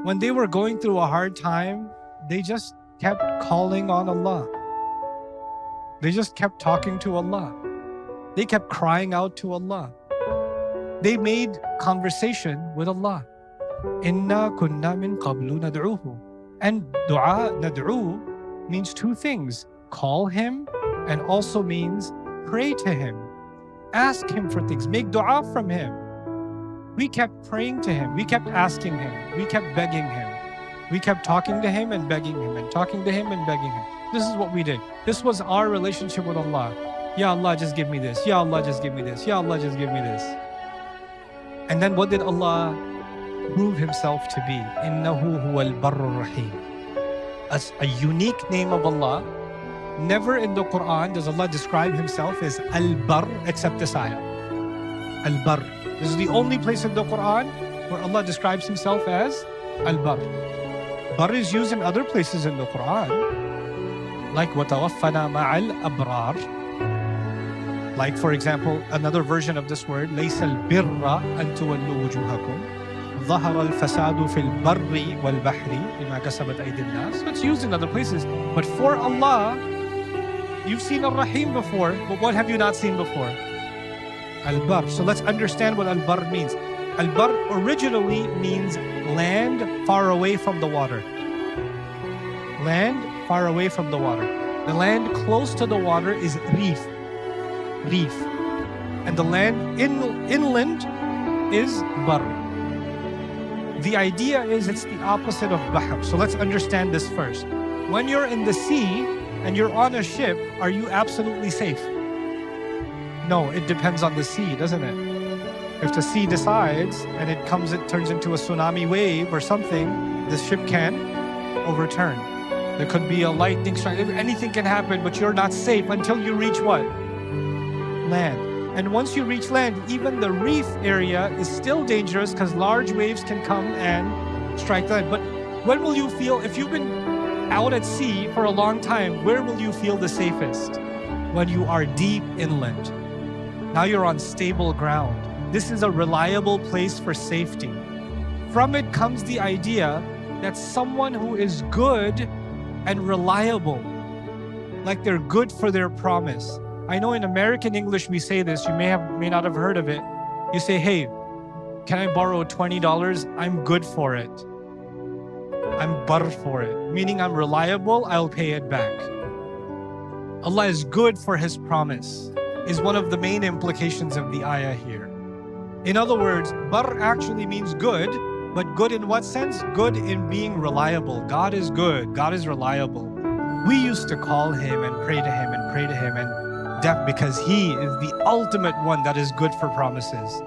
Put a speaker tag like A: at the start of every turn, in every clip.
A: When they were going through a hard time, they just kept calling on Allah. They just kept talking to Allah. They kept crying out to Allah. They made conversation with Allah. Inna kunna min qablu nad'uhu. And dua, nad'u, means two things. Call Him, and also means pray to Him. Ask Him for things. Make dua from Him. We kept praying to Him. We kept asking Him. We kept begging Him. We kept talking to Him and begging Him, and talking to Him and begging Him. This is what we did. This was our relationship with Allah. Ya Allah, just give me this. Ya Allah, just give me this. Ya Allah, just give me this. And then what did Allah prove Himself to be? Innahu huwal barrur rahim. As a unique name of Allah. Never in the Quran does Allah describe Himself as Al-Barr except this ayah. Al-Barr. This is the only place in the Quran where Allah describes Himself as Al-Barr. Barr is used in other places in the Quran, like وَتَوَفَّنَا مَعَ الْأَبْرَارِ. Like, for example, another version of this word, لَيْسَ الْبِرَّ أَن تُوَلُّوا وُجُوهَكُمْ ظَهَرَ الْفَسَادُ فِي الْبَرِّ وَالْبَحْرِ بِمَا كَسَبَتْ أَيْدِي النَّاسِ. So it's used in other places. But for Allah, you've seen Ar-Rahim before, but what have you not seen before? Al-Barr. So let's understand what Al-Barr means. Al-Barr originally means land far away from the water. Land far away from the water. The land close to the water is reef. Reef. And the land inland is Barr. The idea is it's the opposite of Bahr. So let's understand this first. When you're in the sea and you're on a ship, are you absolutely safe? No, it depends on the sea, doesn't it? If the sea decides and it turns into a tsunami wave or something, the ship can overturn. There could be a lightning strike. Anything can happen, but you're not safe until you reach what? Land. And once you reach land, even the reef area is still dangerous because large waves can come and strike land. But when will you feel, if you've been out at sea for a long time, where will you feel the safest? When you are deep inland. Now you're on stable ground. This is a reliable place for safety. From it comes the idea that someone who is good and reliable, like they're good for their promise. I know in American English we say this, you may not have heard of it. You say, hey, can I borrow $20? I'm good for it. I'm barr for it. Meaning I'm reliable, I'll pay it back. Allah is good for His promise, is one of the main implications of the ayah here. In other words, barr actually means good, but good in what sense? Good in being reliable. God is good, God is reliable. We used to call Him and pray to Him and pray to Him and because He is the ultimate one that is good for promises.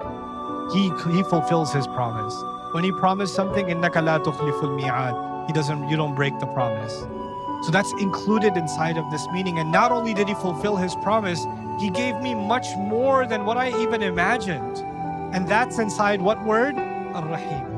A: He fulfills His promise. When He promised something, إِنَّكَ لَا تُخْلِفُ الْمِيعَادِ, you don't break the promise. So that's included inside of this meaning. And not only did He fulfill His promise, He gave me much more than what I even imagined. And that's inside what word? Ar-Rahim.